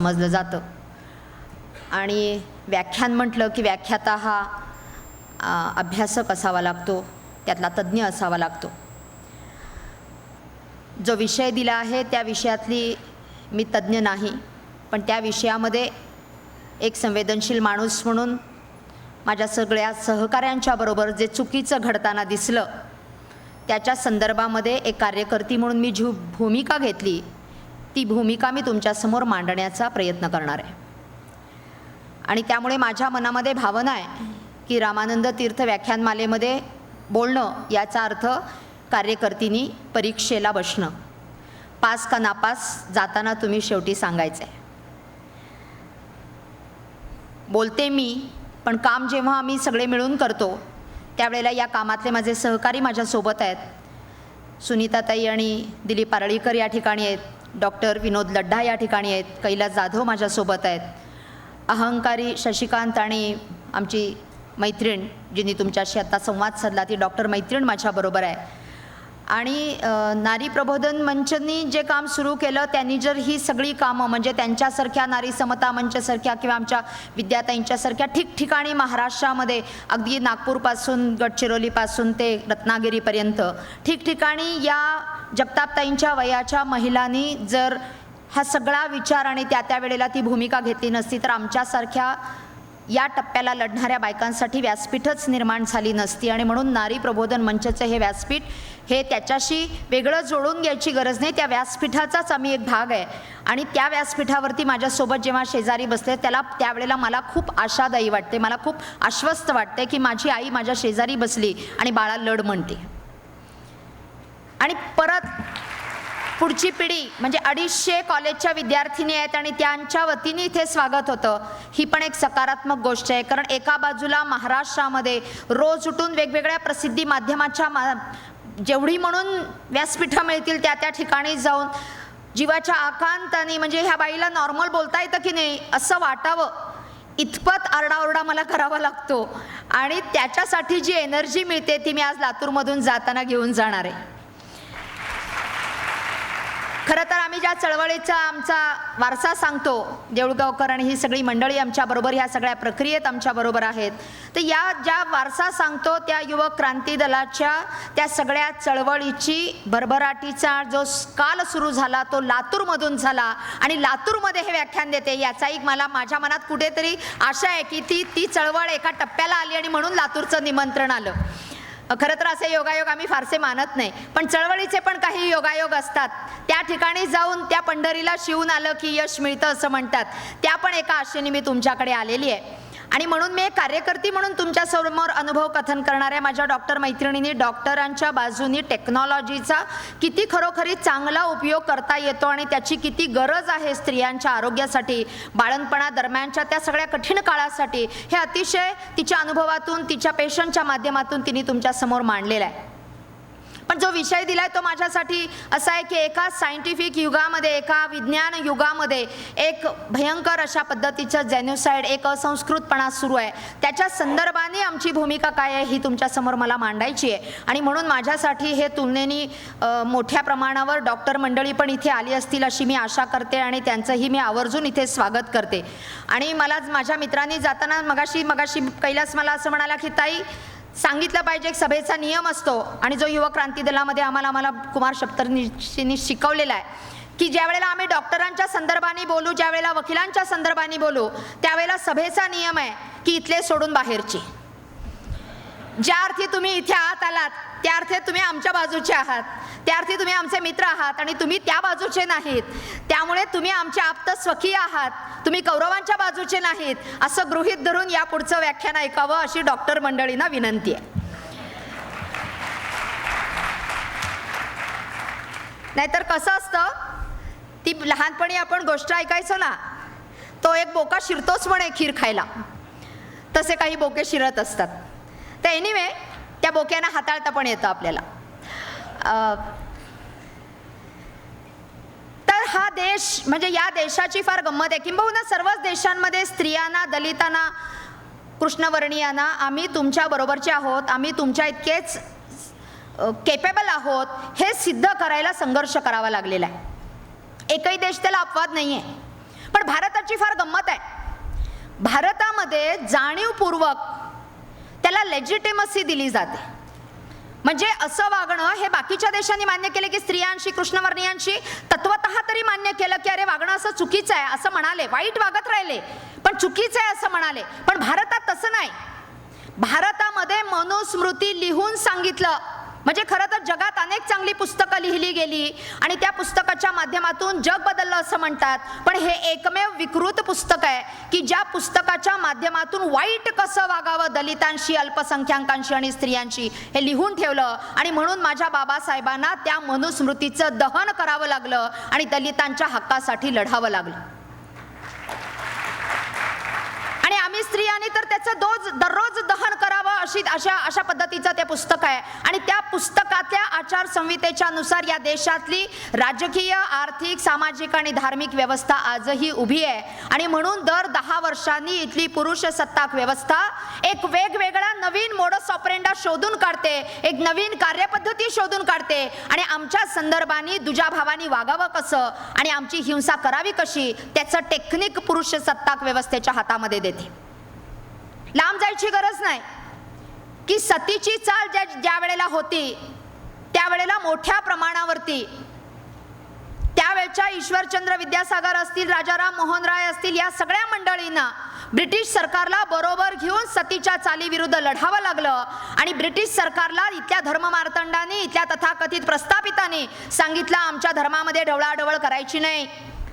समजलं जातं आणि व्याख्यान म्हटलं की व्याख्याता हा अभ्यासक असावा लागतो, त्यातला तज्ज्ञ असावा लागतो। जो विषय दिला आहे त्या विषयातली मी तज्ज्ञ नाही, पण त्या विषयामध्ये एक संवेदनशील माणूस म्हणून माझ्या सगळ्या सहकाऱ्यांच्या बरोबर जे चुकीचं घडताना दिसलं त्याच्या संदर्भामध्ये एक कार्यकर्ती म्हणून मी जी भूमिका घेतली ती भूमिका मी तुमच्यासमोर मांडण्याचा प्रयत्न करणार आहे। आणि त्यामुळे माझ्या मनामध्ये भावना आहे की रामानंद तीर्थ व्याख्यानमालेमध्ये बोलणं याचा अर्थ कार्यकर्तींनी परीक्षेला बसणं, पास का नापास जाताना तुम्ही शेवटी सांगायचं आहे। बोलते मी, पण काम जेव्हा आम्ही सगळे मिळून करतो त्यावेळेला या कामातले माझे सहकारी माझ्यासोबत आहेत। सुनीताताई आणि दिलीप पारळीकर या ठिकाणी आहेत, डॉक्टर विनोद लड्ढा या ठिकाणी आहेत, कैलास जाधव माझ्यासोबत आहेत, अहंकारी शशिकांत आणि आमची मैत्रीण जिनी तुमच्याशी आता संवाद साधला ती डॉक्टर मैत्रीण माझ्याबरोबर आहे। आणि नारी प्रबोधन मंचनी जे काम सुरू केलं त्यांनी जर ही सगळी कामं म्हणजे त्यांच्यासारख्या नारी समता मंचसारख्या किंवा आमच्या विद्याताईंच्यासारख्या ठिकठिकाणी महाराष्ट्रामध्ये अगदी नागपूरपासून गडचिरोलीपासून ते रत्नागिरीपर्यंत ठिकठिकाणी या जगतापताईंच्या वयाच्या महिलांनी जर हा सगळा विचार आणि त्या वेळेला ती भूमिका घेतली नसती तर आमच्यासारख्या या टप्प्याला लढणाऱ्या बायकांसाठी व्यासपीठच निर्माण झाली नसती। आणि म्हणून नारी प्रबोधन मंचचे हे व्यासपीठ हे त्याच्याशी वेगळं जोडून घ्यायची गरज नाही, त्या व्यासपीठाचाच आम्ही एक भाग आहे। आणि त्या व्यासपीठावरती माझ्यासोबत जेव्हा शेजारी बसले त्यावेळेला मला खूप आशादायी वाटते, मला खूप आश्वस्त वाटते की माझी आई माझ्या शेजारी बसली आणि बाळा लढ म्हणते। आणि परत पुढची पिढी म्हणजे 250 कॉलेजच्या विद्यार्थिनी आहेत आणि त्यांच्या वतीने इथे स्वागत होतं, ही पण एक सकारात्मक गोष्ट आहे। कारण एका बाजूला महाराष्ट्रामध्ये रोज उठून वेगवेगळ्या प्रसिद्धी माध्यमाच्या जेवढी म्हणून व्यासपीठं मिळतील त्या ठिकाणी जाऊन जीवाच्या आकांताने म्हणजे ह्या बाईला नॉर्मल बोलता येतं की नाही असं वाटावं इतपत आरडाओरडा मला करावा लागतो। आणि त्याच्यासाठी जी एनर्जी मिळते ती मी आज लातूरमधून जाताना घेऊन जाणार आहे। खरं तर आम्ही ज्या चळवळीचा आमचा वारसा सांगतो, देऊळगावकर आणि ही सगळी मंडळी आमच्याबरोबर ह्या सगळ्या प्रक्रियेत आमच्याबरोबर आहेत, तर या ज्या वारसा सांगतो त्या युवक क्रांती दलाच्या त्या सगळ्या चळवळीची भरभराटीचा जो काल सुरू झाला तो लातूरमधून झाला आणि लातूरमध्ये हे व्याख्यान देते याचा एक मला माझ्या मनात कुठेतरी आशा आहे की ती चळवळ एका टप्प्याला आली आणि म्हणून लातूरचं निमंत्रण आलं। खरं तर असे योगायोग आम्ही फारसे मानत नाही, पण चळवळीचे पण काही योगायोग असतात। त्या ठिकाणी जाऊन त्या पंढरीला शिवून आलं की यश मिळतं असं म्हणतात, त्या पण एका आशेने मी तुमच्याकडे आलेली आहे। आणि म्हणून मी एक कार्यकर्ती म्हणून तुमच्यासमोर अनुभव कथन करणाऱ्या माझ्या डॉक्टर मैत्रिणींनी डॉक्टरांच्या बाजूनी टेक्नॉलॉजीचा किती खरोखरी चांगला उपयोग करता येतो आणि त्याची किती गरज आहे स्त्रियांच्या आरोग्यासाठी, बाळंतपणा दरम्यानच्या त्या सगळ्या कठीण काळासाठी, हे अतिशय तिच्या अनुभवातून तिच्या पेशंटच्या माध्यमातून तिने तुमच्यासमोर मांडलेलं आहे। पण जो विषय दिलाय तो माझ्यासाठी असा आहे की एका सायंटिफिक युगामध्ये, एका विज्ञान युगामध्ये एक भयंकर अशा पद्धतीचं जेनोसाइड, एक असंस्कृतपणा सुरू आहे, त्याच्या संदर्भाने आमची भूमिका काय आहे ही तुमच्यासमोर मला मांडायची आहे। आणि म्हणून माझ्यासाठी हे तुलनेने मोठ्या प्रमाणावर डॉक्टर मंडळी पण इथे आली असतील अशी मी आशा करते आणि त्यांचंही मी आवर्जून इथे स्वागत करते। आणि मला माझ्या मित्रांनी जाताना मगाशी कैलास मला असं म्हणाला की ताई सांगितलं पाहिजे एक सभेचा नियम असतो आणि जो युवक क्रांती दलामध्ये आम्हाला कुमार शप्तरनींनी शिकवलेला आहे की ज्या वेळेला आम्ही डॉक्टरांच्या संदर्भाने बोलू, ज्या वेळेला वकिलांच्या संदर्भाने बोलू त्यावेळेला सभेचा नियम आहे की इथले सोडून बाहेरचे। ज्या अर्थी तुम्ही इथे आत आलात त्या अर्थी तुम्ही आमच्या बाजूचे आहात, त्या अर्थी तुम्ही आमचे मित्र आहात आणि तुम्ही त्या बाजूचे नाहीत, त्यामुळे तुम्ही आमचे आप्त स्वकीय आहात, तुम्ही कौरवांच्या बाजूचे नाहीत असं गृहीत धरून या पुढचं व्याख्यान ऐकावं अशी डॉक्टर मंडळींना विनंती आहे। नाहीतर कसं असतं, ती लहानपणी आपण गोष्ट ऐकायचो ना, तो एक बोका शिरतोच म्हणे खीर खायला, तसे काही बोके शिरत असतात। तर एनिवे त्या बोक्यांना हाताळता पण येतं आपल्याला। तर हा देश म्हणजे या देशाची फार गंमत आहे, किंबहुना सर्वच देशांमध्ये स्त्रियांना, दलितांना, कृष्णवर्णीयांना आम्ही तुमच्या बरोबरचे आहोत, आम्ही तुमच्या इतकेच केपेबल आहोत हे सिद्ध करायला संघर्ष करावा लागलेला आहे। एकही देश त्याला अपवाद नाही आहे, पण भारताची फार गंमत आहे. भारतामध्ये जाणीवपूर्वक त्याला लेजिटिमसी दिली जाते. म्हणजे असं वागणं हे बाकीच्या देशांनी मान्य केले की स्त्रियांशी कृष्णवर्णीयांशी तत्वतः तरी मान्य केलं की अरे वागणं असं चुकीचं आहे असं म्हणाले, वाईट वागत राहिले पण चुकीचं आहे असं म्हणाले. पण भारतात तसं नाही. भारतामध्ये मनुस्मृती लिहून सांगितलं. म्हणजे खरं तर जगात अनेक चांगली पुस्तकं लिहिली गेली आणि त्या पुस्तकाच्या माध्यमातून जग बदललं असं म्हणतात. पण हे एकमेव विकृत पुस्तक आहे की ज्या पुस्तकाच्या माध्यमातून वाईट कसं वागावं दलितांशी, अल्पसंख्याकांशी आणि स्त्रियांशी हे लिहून ठेवलं. आणि म्हणून माझ्या बाबासाहेबांना त्या मनुस्मृतीचं दहन करावं लागलं आणि दलितांच्या हक्कासाठी लढावं लागलं. आणि आम्ही स्त्रियांनी तर त्याचं दररोज दहन करावं अशा पद्धतीचं ते पुस्तक आहे. आणि त्या पुस्तकातल्या आचारसंहितेच्या नुसार या देशातली राजकीय, आर्थिक, सामाजिक आणि धार्मिक व्यवस्था आजही उभी आहे. आणि म्हणून दर 10 वर्षांनी इथली पुरुष सत्ताक व्यवस्था एक वेगवेगळा नवीन मोडस ऑपरेंडा शोधून काढते, एक नवीन कार्यपद्धती शोधून काढते आणि आमच्या संदर्भाने दुजाभावानी वागावं कसं आणि आमची हिंसा करावी कशी त्याचं टेक्निक पुरुष सत्ताक व्यवस्थेच्या हातामध्ये देते. लांब जायची गरज नाही की सतीची चाल ज्या वेळेला होती त्यावेळेला मोठ्या प्रमाणावरती त्यावेळच्या ईश्वरचंद्र विद्यासागर असतील, राजाराम मोहन राय असतील, या सगळ्या मंडळींना ब्रिटिश सरकारला बरोबर घेऊन सतीच्या चालीविरुद्ध लढावं लागलं. आणि ब्रिटिश सरकारला इथल्या धर्ममार्तंडांनी, इथल्या तथाकथित प्रस्थापितांनी सांगितलं आमच्या धर्मामध्ये ढवळाढवळ करायची नाही,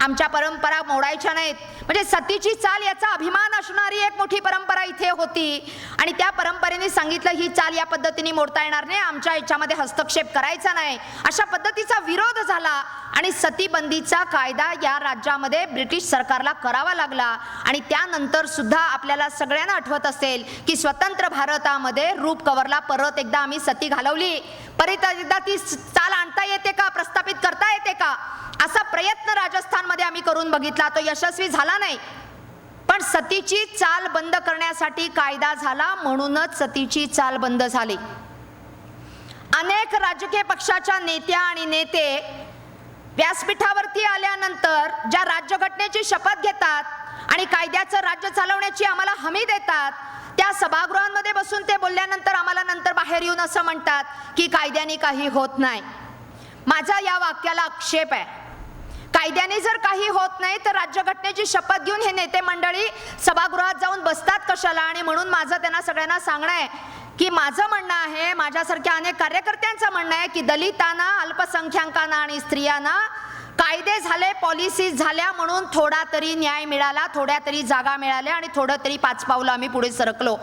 आमच्या परंपरा मोडायच्या नाहीत. म्हणजे सतीची चाल याचा अभिमान असणारी एक मोठी परंपरा इथे होती आणि त्या परंपरेने सांगितलं ही चाल या पद्धतीने मोडता येणार नाही, आमच्या याच्यामध्ये हस्तक्षेप करायचा नाही. अशा पद्धतीचा विरोध झाला आणि सतीबंदीचा कायदा या राज्यामध्ये ब्रिटिश सरकारला करावा लागला. आणि त्यानंतर सुद्धा आपल्याला सगळ्यांना आठवत असेल की स्वतंत्र भारतामध्ये रूप कवरला परत एकदा आम्ही सती घालवली. परत एकदा ती चाल आणता येते का, प्रस्थापित करता येते का, असा प्रयत्न राजस्थानमध्ये आम्ही करून बघितला. तो यशस्वी झाला नाही. पण सतीची चाल बंद करण्यासाठी कायदा झाला म्हणूनच सतीची चाल बंद झाली. अनेक राजकीय पक्षाच्या नेत्या आणि नेते व्यासपीठावरती आल्यानंतर ज्या राज्यघटनेची शपथ घेतात आणि कायद्याचं राज्य चालवण्याची आम्हाला हमी देतात, त्या सभागृहांमध्ये बसून ते बोलल्यानंतर आम्हाला नंतर बाहेर येऊन असं म्हणतात की कायद्याने काही होत नाही. माझा या वाक्याला आक्षेप आहे. कायद्याने जर काही होत नाही तर राज्यघटनेची शपथ घेऊन हे नेते मंडळी सभागृहात जाऊन बसतात कशाला. आणि म्हणून माझं त्यांना सगळ्यांना सांगणं आहे की माझं म्हणणं आहे, माझ्यासारख्या अनेक कार्यकर्त्यांचं म्हणणं आहे की दलितांना, अल्पसंख्याकांना आणि स्त्रियांना कायदे झाले, पॉलिसीज झाल्या म्हणून थोडा तरी न्याय मिळाला, थोड्या तरी जागा मिळाल्या आणि थोडं तरी 5 पावलं आम्ही पुढे सरकलो.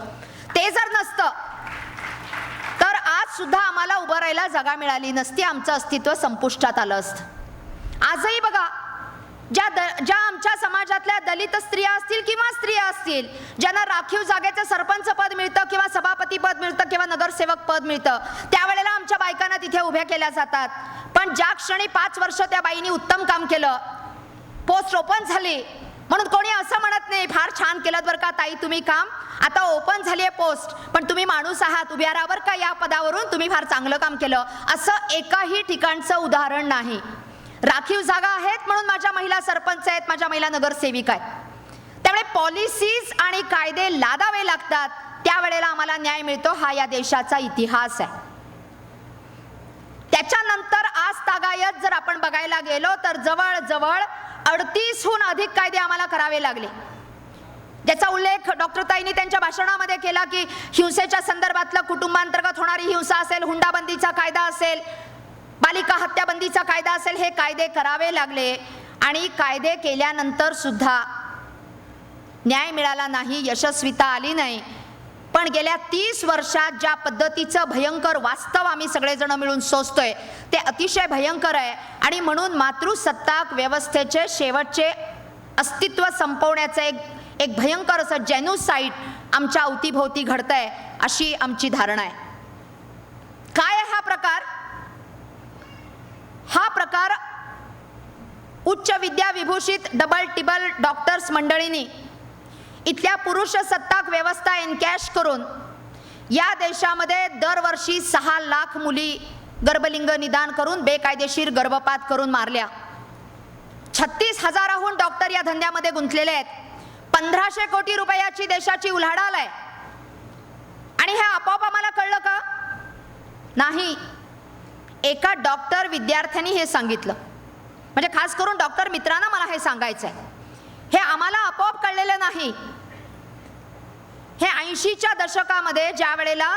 ते जर नसतं तर आज सुद्धा आम्हाला उभं राहायला जागा मिळाली नसती, आमचं अस्तित्व संपुष्टात आलं असतं. आजही बघा, ज्या आमच्या समाजातल्या दलित स्त्रिया असतील किंवा स्त्रिया असतील ज्यांना राखीव जागेचं सरपंच पद मिळतं किंवा सभापती पद मिळतं किंवा नगरसेवक पद मिळतं, त्यावेळेला आमच्या बायकांना तिथे उभ्या केल्या जातात. पण ज्या क्षणी 5 वर्ष त्या बाईंनी उत्तम काम केलं, पोस्ट ओपन झाली, म्हणून कोणी असं म्हणत नाही फार छान केलं बरं का ताई तुम्ही काम, आता ओपन झाली आहे पोस्ट, पण तुम्ही माणूस आहात, उभ्या राहा बरं का या पदावरून, तुम्ही फार चांगलं काम केलं, असं एकाही ठिकाणचं उदाहरण नाही. राखीव जागा आहेत म्हणून माझ्या महिला सरपंच आहेत, माझ्या महिला नगरसेविका आहेत. त्यामुळे पॉलिसीज आणि कायदे लादावे लागतात, त्यावेळेला आम्हाला न्याय मिळतो. हा या देशाचा इतिहास आहे. त्याच्यानंतर आज तागायत जर आपण बघायला गेलो तर जवळजवळ 38हून अधिक कायदे आम्हाला करावे लागले, ज्याचा उल्लेख डॉक्टर ताईंनी त्यांच्या भाषणामध्ये केला की हिंसेच्या संदर्भातलं कुटुंबांतर्गत होणारी हिंसा असेल, हुंडाबंदीचा कायदा असेल, बालिका हत्याबंदीचा कायदा असेल, हे कायदे करावे लागले. आणि कायदे केल्यानंतर सुद्धा न्याय मिळाला नाही, यशस्वीता आली नाही. पण गेल्या 30 वर्षात ज्या पद्धतीचं भयंकर वास्तव आम्ही सगळेजण मिळून सोसतोय ते अतिशय भयंकर आहे. आणि म्हणून मातृसत्ताक व्यवस्थेचे शेवटचे अस्तित्व संपवण्याचं एक भयंकर असं जेनोसाइड आमच्या अवतीभोवती घडतंय, अशी आमची धारणा आहे. काय आहे हा प्रकार? हा प्रकार उच्च विद्या विभूषित डबल टिबल डॉक्टर्स मंडळींनी इथल्या पुरुष सत्ताक व्यवस्था एनकॅश करून या देशामध्ये दरवर्षी 6 लाख मुली गर्भलिंग निदान करून बेकायदेशीर गर्भपात करून मारल्या. 36,000हून डॉक्टर या धंद्यामध्ये गुंतलेले आहेत। 1500 कोटी रुपयाची देशाची उलाढाल आहे आणि हे आपोआप आम्हाला कळलं का? नाही, एका डॉक्टर विद्यार्थ्यांनी हे सांगितलं, म्हणजे खास करून डॉक्टर मित्रांना मला हे सांगायचं आहे। हे आम्हाला आपोआप कळलेलं नाही। हे 80च्या दशकामध्ये ज्या वेळेला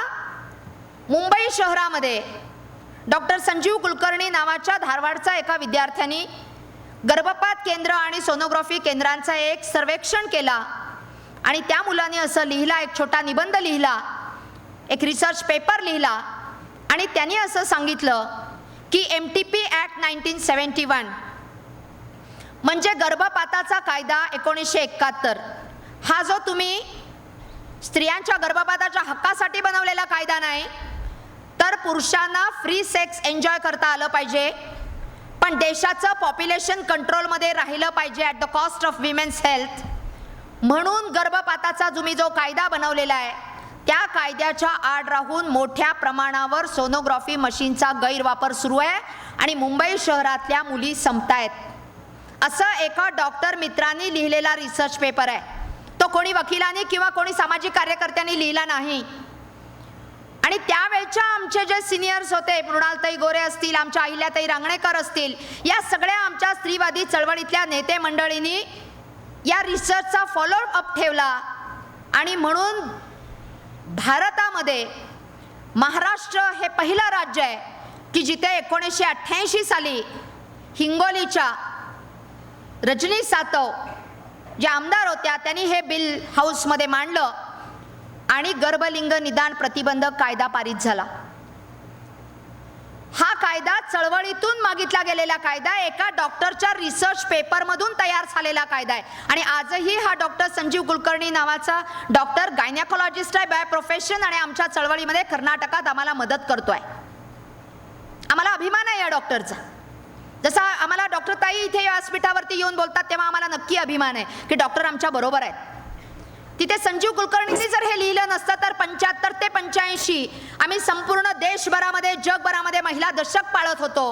मुंबई शहरामध्ये डॉक्टर संजीव कुलकर्णी नावाच्या धारवाडचा एका विद्यार्थ्यांनी गर्भपात केंद्र आणि सोनोग्राफी केंद्रांचा एक सर्वेक्षण केला आणि त्या मुलाने असं लिहिला, एक छोटा निबंध लिहिला, एक रिसर्च पेपर लिहिला आणि त्यांनी असं सांगितलं की MTP ॲक्ट 1971 म्हणजे गर्भपाताचा कायदा 1971 हा जो तुम्ही स्त्रियांच्या गर्भपाताच्या हक्कासाठी बनवलेला कायदा नाही, तर पुरुषांना फ्री सेक्स एन्जॉय करता आलं पाहिजे, पण देशाचं पॉप्युलेशन कंट्रोलमध्ये राहिलं पाहिजे at the cost of women's health, म्हणून गर्भपाताचा तुम्ही जो कायदा बनवलेला आहे त्या कायद्याच्या आड राहून मोठ्या प्रमाणावर सोनोग्राफी मशीनचा गैरवापर सुरू आहे आणि मुंबई शहरातल्या मुली संपतायत, असं एका डॉक्टर मित्रांनी लिहिलेला रिसर्च पेपर आहे। तो कोणी वकिलांनी किंवा कोणी सामाजिक कार्यकर्त्यांनी लिहिला नाही। आणि त्यावेळच्या आमचे जे सिनियर्स होते, मृणालताई गोरे असतील, आमच्या अहिल्याताई रांगणेकर असतील, या सगळ्या आमच्या स्त्रीवादी चळवळीतल्या नेते मंडळींनी या रिसर्चचा फॉलोअप ठेवला आणि म्हणून भारतामध्ये महाराष्ट्र हे पहिलं राज्य आहे की जिथे 1988 साली हिंगोलीच्या रजनी सातव ज्या आमदार होत्या त्यांनी हे बिल हाऊसमध्ये मांडलं आणि गर्भलिंग निदान प्रतिबंधक कायदा पारित झाला। हा कायदा चळवळीतून मागितला गेलेला कायदा, एका डॉक्टरच्या रिसर्च पेपरमधून तयार झालेला कायदा आहे आणि आजही हा डॉक्टर संजीव कुलकर्णी नावाचा डॉक्टर गायनेकोलॉजिस्ट आहे बाय प्रोफेशन आणि आमच्या चळवळीमध्ये कर्नाटकात आम्हाला मदत करतोय। आम्हाला अभिमान आहे या डॉक्टरचा, जसा आम्हाला डॉक्टर ताई इथे व्यासपीठावरती येऊन बोलतात तेव्हा आम्हाला नक्की अभिमान आहे की डॉक्टर आमच्या बरोबर आहेत। तिथे संजीव कुलकर्णींनी जर हे लिहिलं नसतं तर 75 ते 85 आम्ही संपूर्ण देशभरामध्ये जगभरामध्ये महिला दशक पाळत होतो।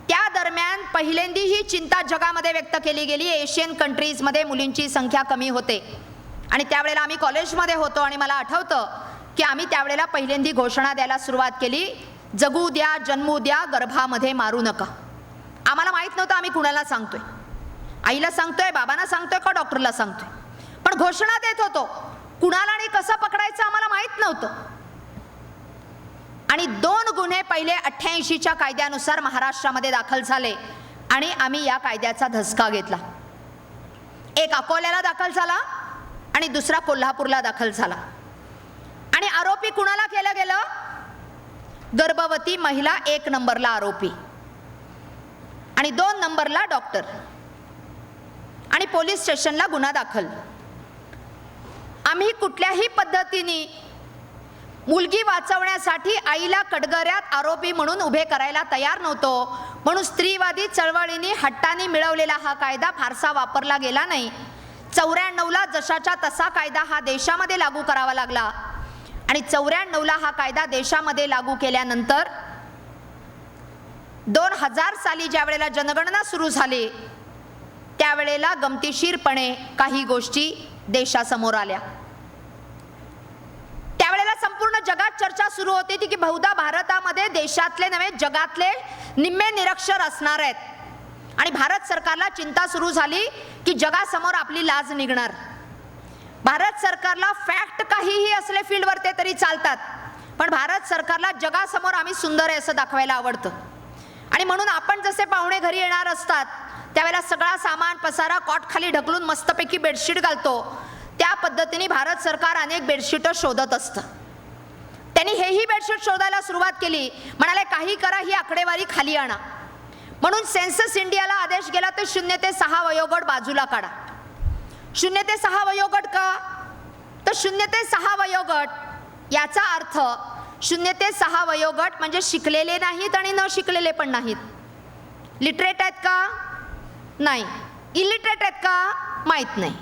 त्या दरम्यान पहिल्यांदी ही चिंता जगामध्ये व्यक्त केली गेली, एशियन कंट्रीजमध्ये मुलींची संख्या कमी होते आणि त्यावेळेला आम्ही कॉलेजमध्ये होतो आणि मला आठवतं की आम्ही त्यावेळेला पहिल्यांदी घोषणा द्यायला सुरुवात केली, जगू द्या, जन्मू द्या, गर्भामध्ये मारू नका। आम्हाला माहित नव्हतं आम्ही कुणाला सांगतोय, आईला सांगतोय, बाबांना सांगतोय का डॉक्टरला सांगतोय, पण घोषणा देत होतो। कुणाला आणि कसं पकडायचं आम्हाला माहित नव्हतं आणि 2 गुन्हे पहिले 88च्या कायद्यानुसार महाराष्ट्रामध्ये दाखल झाले आणि आम्ही या कायद्याचा धसका घेतला। एक अकोल्याला दाखल झाला आणि दुसरा कोल्हापूरला दाखल झाला आणि आरोपी कुणाला केलं गेलं? गर्भवती महिला 1 नंबरला आरोपी आणि 2 नंबरला डॉक्टर आणि पोलीस स्टेशनला गुन्हा दाखल। आम्ही कुठल्याही पद्धतीने मुलगी वाचवण्यासाठी आईला कटगऱ्यात आरोपी म्हणून उभे करायला तयार नव्हतो, म्हणून स्त्रीवादी चळवळीने हट्टाने मिळवलेला हा कायदा फारसा वापरला गेला नाही। 94ला जशाचा तसा कायदा हा देशामध्ये लागू करावा लागला आणि 94ला हा कायदा देशामध्ये लागू केल्यानंतर 2000 साली ज्या वेळेला जनगणना सुरू झाली त्यावेळेला गमतीशीरपणे काही गोष्टी देशासमोर आल्या। त्यावेळेला संपूर्ण जगात चर्चा सुरू होती की बहुधा भारतामध्ये देशातले नव्हे जगातले निम्मे निरक्षर असणार आहेत आणि भारत सरकारला चिंता सुरू झाली की जगासमोर आपली लाज निघणार। भारत सरकारला फॅक्ट काहीही असले फील्डवर ते तरी चालतात, पण भारत सरकारला जगासमोर आम्ही सुंदर आहे असं दाखवायला आवडतं आणि म्हणून आपण जसे पाहुणे घरी येणार असतात त्यावेळेला सगळा सामान पसारा कॉट खाली ढकलून मस्तपैकी बेडशीट घालतो, त्या पद्धतीने भारत सरकार अनेक बेडशीट शोधत असतं। त्यांनी हेही बेडशीट शोधायला सुरुवात केली, म्हणाले काही करा, ही आकडेवारी खाली आणा। म्हणून सेन्सस इंडियाला आदेश गेला तर 0 ते 6 वयोगट बाजूला काढा। 0 ते 6 वयोगट का? तर 0 ते 6 वयोगट याचा अर्थ 0 ते 6 वयोगट म्हणजे शिकलेले नाहीत आणि न शिकलेले पण नाहीत। लिटरेट आहेत का? नाही। इलिटरेट आहेत का? माहीत नाही।